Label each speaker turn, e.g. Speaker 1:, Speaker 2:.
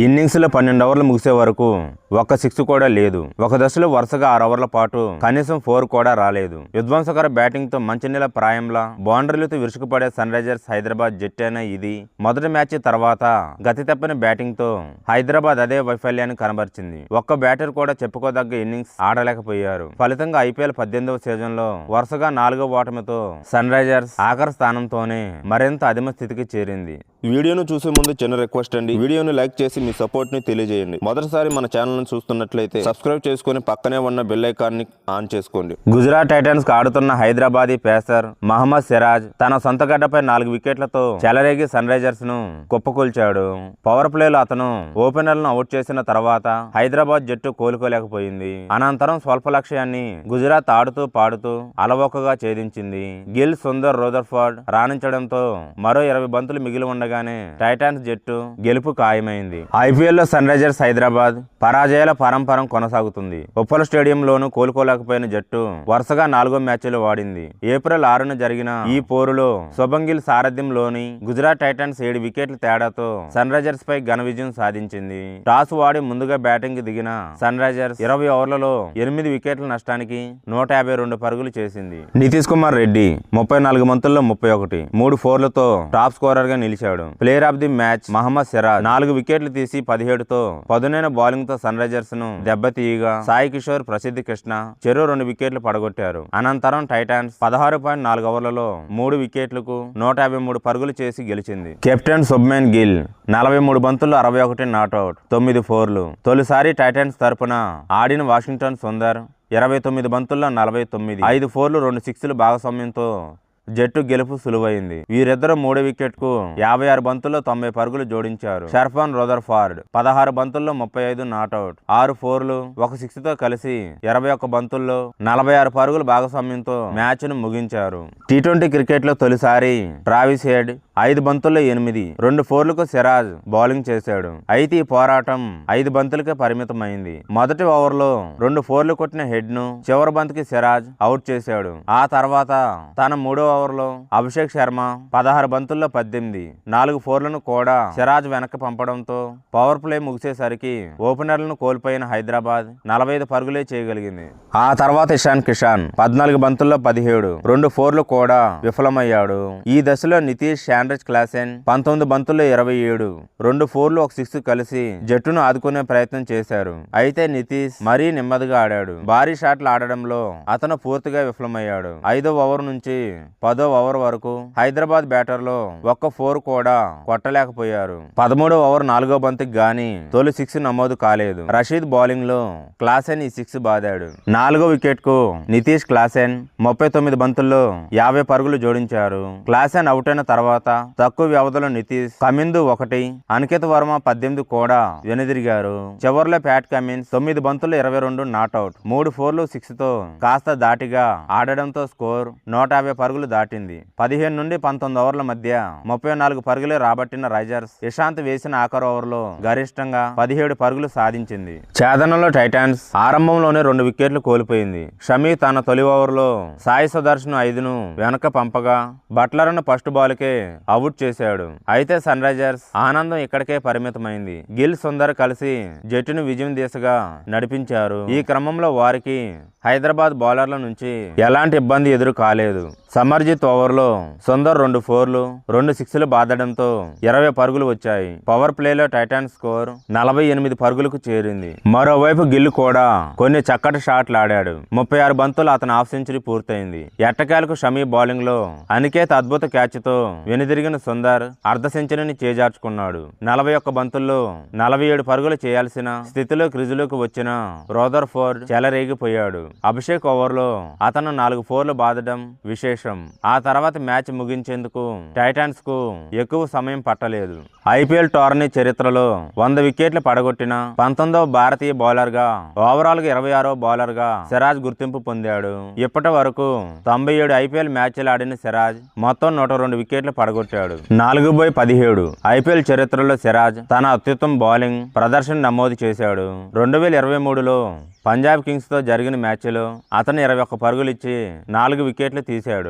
Speaker 1: Innings లో 12 ఓవర్లు ముగిసే వరకు ఒక్క 6 కూడా లేదు. ఒక దశలో వరుసగా 6 ఓవర్ల పాటు కనీసం 4 కూడా రాలేదు. విధ్వంసకర బ్యాటింగ్ తో మంచినీళ్ళ ప్రాయంలా బౌండరీలతో విరుచుకుపడే సన్ రైజర్స్ హైదరాబాద్ జట్టైన ఇది మొదటి మ్యాచ్ తర్వాత గతి తప్పిన బ్యాటింగ్ తో హైదరాబాద్ అదే వైఫల్యాన్ని కనబరిచింది. ఒక్క బ్యాటర్ కూడా చెప్పుకోదగ్గ ఇన్నింగ్స్ ఆడలేకపోయారు. ఫలితంగా ఐపీఎల్ 18వ సీజన్ లో వరుసగా 4వ ఓటమితో సన్ రైజర్స్ ఆఖరి స్థానంతోనే మరింత అధిమ స్థితికి చేరింది.
Speaker 2: వీడియోను చూసే ముందు చిన్న రిక్వెస్ట్ అండి, వీడియోను లైక్ చేసి మీ సపోర్ట్ ని తెలియజేయండి. మొదటిసారి మన ఛానల్ ను చూస్తున్నట్లయితే సబ్స్క్రైబ్ చేసుకుని పక్కనే ఉన్న బెల్ ఐకాన్ ని ఆన్ చేసుకోండి.
Speaker 1: గుజరాత్ టైటన్స్ కు ఆడుతున్న హైదరాబాదీ పేసర్ మహమ్మద్ సిరాజ్ తన సొంత గడ్డపై 4 వికెట్లతో చెలరేగి సన్ రైజర్స్ ను కుప్పకూల్చాడు. పవర్ ప్లేలో అతను ఓపెనర్లను అవుట్ చేసిన తర్వాత హైదరాబాద్ జట్టు కోలుకోలేకపోయింది. అనంతరం స్వల్ప లక్ష్యాన్ని గుజరాత్ ఆడుతూ పాడుతూ అలవోకగా ఛేదించింది. గిల్, సుందర్, రూదర్ఫోర్డ్ రాణించడంతో మరో 20 బంతులు మిగిలి ఉండగానే టైటాన్స్ జట్టు గెలుపు ఖాయమైంది. ఐపీఎల్ లో సన్ రైజర్స్ హైదరాబాద్ పరాజయాల పరంపరం కొనసాగుతుంది. ఉప్పల్ స్టేడియంలోనూ కోలుకోలేకపోయిన జట్టు వరుసగా 4వ మ్యాచ్లో వాడింది. ఏప్రిల్ 6న జరిగిన ఈ పోరులో శుభం గిల్ సారథ్యంలోని గుజరాత్ టైటన్స్ 7 వికెట్ల తేడాతో సన్ రైజర్స్ పై ఘన విజయం సాధించింది. టాస్ వాడి ముందుగా బ్యాటింగ్ కి దిగిన సన్ రైజర్స్ 20 ఓవర్లలో 8 వికెట్ల నష్టానికి 152 పరుగులు చేసింది. నితీష్ కుమార్ రెడ్డి 34 బంతుల్లో 31, 3 4లతో టాప్ స్కోరర్ గా నిలిచాడు. Player of the match Mohammed Siraj 4 వికెట్లు తీసి 17తో పదునైన బౌలింగ్ తో సన్ రైజర్స్ ను దెబ్బతీయగా సాయి కిషోర్, ప్రసిద్ధి కృష్ణ చెరో 2 వికెట్లు పడగొట్టారు. అనంతరం టైటాన్స్ 16.4 ఓవర్లలో 3 వికెట్లకు 153 పరుగులు చేసి గెలిచింది. కెప్టెన్ శుభ్మన్ గిల్ 43 బంతుల్లో 61 నాట్అవుట్, 9 4లు. తొలిసారి టైటాన్స్ తరపున ఆడిన వాషింగ్టన్ సుందర్ 29 బంతుల్లో 49, 5 4లు, 2 6లు భాగస్వామ్యంతో జట్టు గెలుపు సులువైంది. వీరిద్దరూ 3 వికెట్ కు 56 బంతుల్లో 90 పరుగులు జోడించారు. షర్ఫాన్ రూదర్ఫోర్డ్ 16 బంతుల్లో 35 నాట్అవుట్, 6 4లు, 1 6 తో కలిసి 21 బంతుల్లో 46 పరుగుల భాగస్వామ్యంతో మ్యాచ్ ను ముగించారు. టీ20 క్రికెట్ లో తొలిసారి ట్రావిస్ హెడ్ 5 బంతుల్లో 8, 2 4లకు సిరాజ్ బౌలింగ్ చేశాడు. అయితే ఈ పోరాటం 5 బంతులకే పరిమితమైంది. మొదటి ఓవర్లో 2 4లు కొట్టిన హెడ్ ను చివరి బంతికి సిరాజ్ అవుట్ చేశాడు. ఆ తర్వాత తన 3వ ఓవర్లో అభిషేక్ శర్మ 16 బంతుల్లో 18, 4 4లను కూడా సిరాజ్ వెనక్కి పంపడంతో పవర్ ప్లే ముగిసేసరికి ఓపెనర్లను కోల్పోయిన హైదరాబాద్ 45 పరుగులే చేయగలిగింది. ఆ తర్వాత ఇషాన్ కిషాన్ 14 బంతుల్లో 17, 2 4లు కూడా విఫలమయ్యాడు. ఈ దశలో నితీష్, శాండ్రిచ్ క్లాసెన్ 19 బంతుల్లో 27, 2 4లు, 1 6 కలిసి జట్టును ఆదుకునే ప్రయత్నం చేశారు. అయితే నితీష్ మరీ నెమ్మదిగా ఆడాడు. భారీ షాట్లు ఆడడంలో అతను పూర్తిగా విఫలమయ్యాడు. 5వ ఓవర్ నుంచి 10వ ఓవర్ వరకు హైదరాబాద్ బ్యాటర్లో ఒక్క 4 కూడా కొట్టలేకపోయారు. 13వ ఓవర్ 4వ బంతికి గాని తొలి 6 నమోదు కాలేదు. రషీద్ బౌలింగ్ లో క్లాసెన్ ఈ 6 బాదాడు. 4వ వికెట్ కు నితీష్, క్లాసెన్ 39 బంతుల్లో 50 పరుగులు జోడించారు. క్లాసెన్ అవుట్ అయిన తర్వాత తక్కువ వ్యవధిలో నితీష్, కమిందు 1, అనికేత్ వర్మ 18 కూడా వెనుదిరిగారు. చివర్లో ప్యాట్ కమిన్స్ 9 బంతుల్లో 22 నాట్అవుట్, 3 4లు, 6తో కాస్త దాటిగా ఆడడంతో స్కోర్ 150 పరుగులు దాటింది. 15 నుండి 19 ఓవర్ల మధ్య 34 పరుగులే రాబట్టిన రైజర్స్ ఇషాంత్ వేసిన ఆఖరి ఓవర్లో గరిష్టంగా 17 పరుగులు సాధించింది. ఛేదనలో టైటాన్స్ ఆరంభంలోనే 2 వికెట్లు కోల్పోయింది. షమీ తన తొలి ఓవర్లో సాయి సుదర్శన్ 5ను వెనక పంపగా బట్లర్ను ఫస్ట్ బాల్కే అవుట్ చేశాడు. అయితే సన్ రైజర్స్ ఆనందం ఇక్కడికే పరిమితమైంది. గిల్, సుందర్ కలిసి జట్టును విజయం దిశగా నడిపించారు. ఈ క్రమంలో వారికి హైదరాబాద్ బౌలర్ల నుంచి ఎలాంటి ఇబ్బంది ఎదురు కాలేదు. సమర్జిత్ ఓవర్లో సుందర్ 2 4లు, 2 6లు బాదడంతో 20 పరుగులు వచ్చాయి. పవర్ ప్లేలో టైటాన్స్ స్కోర్ 48 పరుగులకు చేరింది. మరోవైపు గిల్ కూడా కొన్ని చక్కటి షాట్లు ఆడాడు. 36 బంతులు అతను హాఫ్ సెంచరీ పూర్తయింది. ఎట్టకేలకు షమీ బౌలింగ్ లో అనికేత్ అద్భుత క్యాచ్ తో వెనుదిరిగిన సుందర్ అర్ధ సెంచరీని చేజార్చుకున్నాడు. 41 బంతుల్లో 47 పరుగులు చేయాల్సిన స్థితిలో క్రిజులోకి వచ్చిన రూదర్ఫోర్డ్ చెలరేగిపోయాడు. అభిషేక్ ఓవర్లో అతను 4 4లు బాదడం విశేషం. ఆ తర్వాత మ్యాచ్ ముగించేందుకు టైటాన్స్ కు ఎక్కువ సమయం పట్టలేదు. ఐపీఎల్ టోర్నీ చరిత్రలో 100 వికెట్లు పడగొట్టిన 19వ భారతీయ బౌలర్ గా, ఓవరాల్ గా 26వ బౌలర్ గా సిరాజ్ గుర్తింపు పొందాడు. ఇప్పటి వరకు 97 ఐపీఎల్ మ్యాచ్లు ఆడిన సిరాజ్ మొత్తం 102 వికెట్లు పడగొట్టాడు. 4/17 ఐపీఎల్ చరిత్రలో సిరాజ్ తన అత్యుత్తమ బౌలింగ్ ప్రదర్శన నమోదు చేశాడు. 2023లో పంజాబ్ కింగ్స్ తో జరిగిన మ్యాచ్లో అతను 21 పరుగులు ఇచ్చి 4 వికెట్లు తీశాడు.